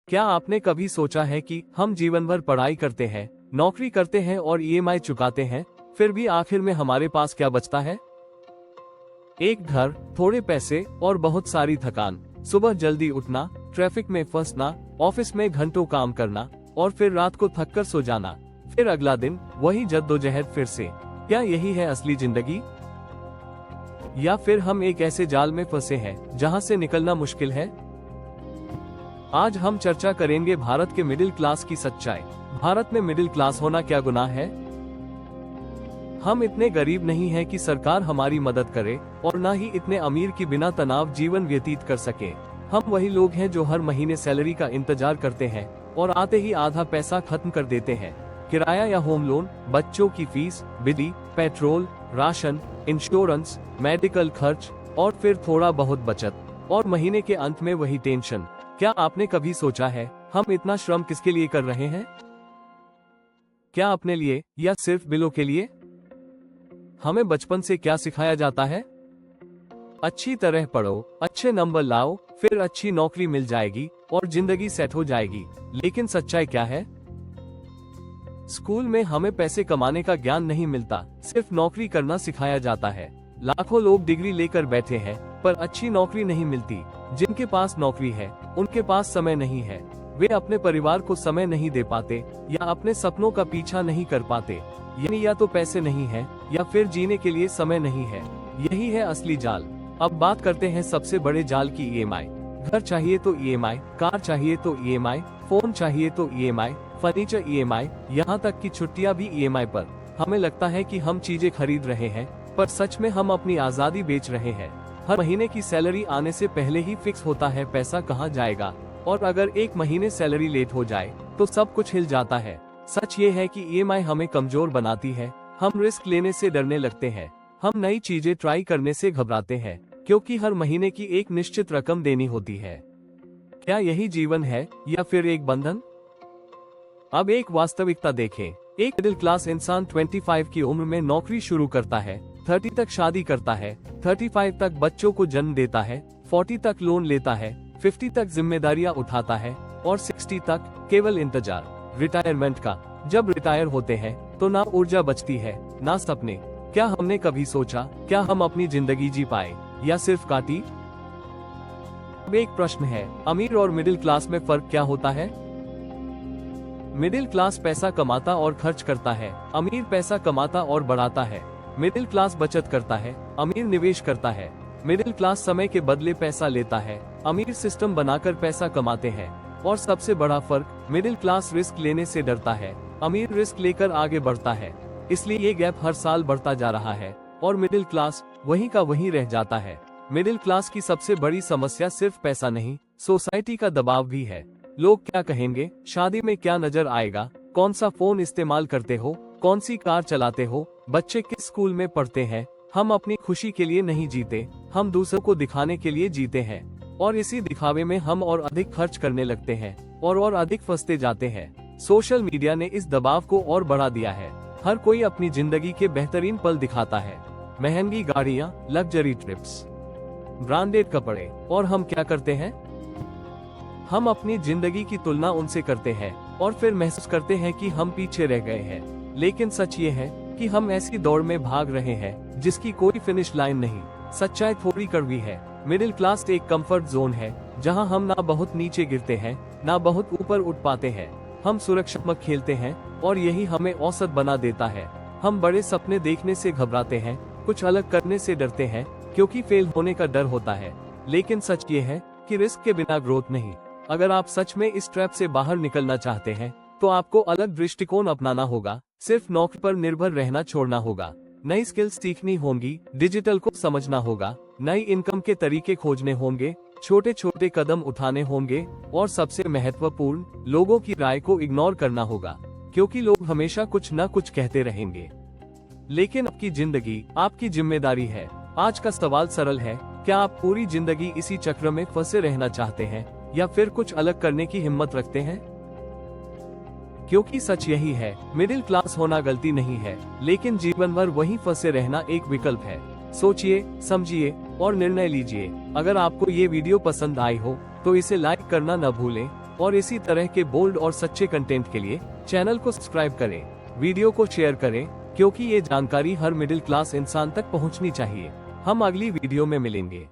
क्या आपने कभी सोचा है कि हम जीवन भर पढ़ाई करते हैं, नौकरी करते हैं और ईएमआई चुकाते हैं, फिर भी आखिर में हमारे पास क्या बचता है? एक घर, थोड़े पैसे और बहुत सारी थकान। सुबह जल्दी उठना, ट्रैफिक में फंसना, ऑफिस में घंटों काम करना और फिर रात को थककर सो जाना। फिर अगला दिन वही जद्दोजहद फिर से। क्या यही है असली जिंदगी? या फिर हम एक ऐसे जाल में फंसे हैं जहां से निकलना मुश्किल है? आज हम चर्चा करेंगे भारत के मिडिल क्लास की सच्चाई। भारत में मिडिल क्लास होना क्या गुनाह है? हम इतने गरीब नहीं हैं कि सरकार हमारी मदद करे और न ही इतने अमीर कि बिना तनाव जीवन व्यतीत कर सके। हम वही लोग हैं जो हर महीने सैलरी का इंतजार करते हैं और आते ही आधा पैसा खत्म कर देते हैं। किराया या होम लोन, बच्चों की फीस, बिजली, पेट्रोल, राशन, इंश्योरेंस, मेडिकल खर्च और फिर थोड़ा बहुत बचत, और महीने के अंत में वही टेंशन। क्या आपने कभी सोचा है हम इतना श्रम किसके लिए कर रहे हैं? क्या अपने लिए या सिर्फ बिलों के लिए? हमें बचपन से क्या सिखाया जाता है? अच्छी तरह पढ़ो, अच्छे नंबर लाओ, फिर अच्छी नौकरी मिल जाएगी और जिंदगी सेट हो जाएगी। लेकिन सच्चाई क्या है? स्कूल में हमें पैसे कमाने का ज्ञान नहीं मिलता, सिर्फ नौकरी करना सिखाया जाता है। लाखों लोग डिग्री लेकर बैठे हैं पर अच्छी नौकरी नहीं मिलती। जिनके पास नौकरी है उनके पास समय नहीं है। वे अपने परिवार को समय नहीं दे पाते या अपने सपनों का पीछा नहीं कर पाते। यानी या तो पैसे नहीं है या फिर जीने के लिए समय नहीं है। यही है असली जाल। अब बात करते हैं सबसे बड़े जाल की, ईएमआई। घर चाहिए तो ईएमआई, कार चाहिए तो ईएमआई, फोन चाहिए तो ईएमआई, फर्नीचर ईएमआई, यहाँ तक कि छुट्टियाँ भी ईएमआई पर। हमें लगता है कि हम चीजें खरीद रहे हैं पर सच में हम अपनी आजादी बेच रहे हैं। हर महीने की सैलरी आने से पहले ही फिक्स होता है पैसा कहाँ जाएगा, और अगर एक महीने सैलरी लेट हो जाए तो सब कुछ हिल जाता है। सच ये है कि ईएमआई हमें कमजोर बनाती है। हम रिस्क लेने से डरने लगते हैं, हम नई चीजें ट्राई करने से घबराते हैं, क्योंकि हर महीने की एक निश्चित रकम देनी होती है। क्या यही जीवन है या फिर एक बंधन? अब एक वास्तविकता देखें। एक मिडिल क्लास इंसान 25 की उम्र में नौकरी शुरू करता है, 30 तक शादी करता है, 35 तक बच्चों को जन्म देता है, 40 तक लोन लेता है, 50 तक जिम्मेदारियां उठाता है और 60 तक केवल इंतजार रिटायरमेंट का। जब रिटायर होते हैं तो ना ऊर्जा बचती है ना सपने। क्या हमने कभी सोचा क्या हम अपनी जिंदगी जी पाए या सिर्फ काटी? अब एक प्रश्न है, अमीर और मिडिल क्लास में फर्क क्या होता है? मिडिल क्लास पैसा कमाता और खर्च करता है, अमीर पैसा कमाता और बढ़ाता है। मिडिल क्लास बचत करता है, अमीर निवेश करता है। मिडिल क्लास समय के बदले पैसा लेता है, अमीर सिस्टम बनाकर पैसा कमाते हैं। और सबसे बड़ा फर्क, मिडिल क्लास रिस्क लेने से डरता है, अमीर रिस्क लेकर आगे बढ़ता है। इसलिए ये गैप हर साल बढ़ता जा रहा है और मिडिल क्लास वहीं का वहीं रह जाता है। मिडिल क्लास की सबसे बड़ी समस्या सिर्फ पैसा नहीं, सोसाइटी का दबाव भी है। लोग क्या कहेंगे, शादी में क्या नजर आएगा, कौन सा फोन इस्तेमाल करते हो, कौन सी कार चलाते हो, बच्चे किस स्कूल में पढ़ते हैं। हम अपनी खुशी के लिए नहीं जीते, हम दूसरों को दिखाने के लिए जीते हैं। और इसी दिखावे में हम और अधिक खर्च करने लगते हैं और अधिक फंसते जाते हैं। सोशल मीडिया ने इस दबाव को और बढ़ा दिया है। हर कोई अपनी जिंदगी के बेहतरीन पल दिखाता है, महंगी गाड़ियाँ, लग्जरी ट्रिप्स, ब्रांडेड कपड़े, और हम क्या करते हैं? हम अपनी जिंदगी की तुलना उनसे करते हैं और फिर महसूस करते हैं कि हम पीछे रह गए हैं। लेकिन सच ये है कि हम ऐसी दौड़ में भाग रहे हैं जिसकी कोई फिनिश लाइन नहीं। सच्चाई थोड़ी कड़वी है। मिडिल क्लास एक कंफर्ट जोन है जहां हम ना बहुत नीचे गिरते हैं ना बहुत ऊपर उठ पाते हैं। हम सुरक्षात्मक खेलते हैं और यही हमें औसत बना देता है। हम बड़े सपने देखने से घबराते हैं, कुछ अलग करने से डरते हैं क्योंकि फेल होने का डर होता है। लेकिन सच ये है कि रिस्क के बिना ग्रोथ नहीं। अगर आप सच में इस ट्रैप से बाहर निकलना चाहते हैं तो आपको अलग दृष्टिकोण अपनाना होगा। सिर्फ नौकरी पर निर्भर रहना छोड़ना होगा। नई स्किल्स सीखनी होंगी, डिजिटल को समझना होगा, नई इनकम के तरीके खोजने होंगे, छोटे छोटे कदम उठाने होंगे और सबसे महत्वपूर्ण, लोगों की राय को इग्नोर करना होगा, क्योंकि लोग हमेशा कुछ न कुछ कहते रहेंगे। लेकिन आपकी जिंदगी आपकी जिम्मेदारी है। आज का सवाल सरल है, क्या आप पूरी जिंदगी इसी चक्र में फंसे रहना चाहते हैं या फिर कुछ अलग करने की हिम्मत रखते हैं? क्योंकि सच यही है, मिडिल क्लास होना गलती नहीं है, लेकिन जीवन भर वहीं फंसे रहना एक विकल्प है। सोचिए, समझिए और निर्णय लीजिए। अगर आपको ये वीडियो पसंद आई हो तो इसे लाइक करना न भूलें और इसी तरह के बोल्ड और सच्चे कंटेंट के लिए चैनल को सब्सक्राइब करें, वीडियो को शेयर करें, क्योंकि ये जानकारी हर मिडिल क्लास इंसान तक पहुंचनी चाहिए। हम अगली वीडियो में मिलेंगे।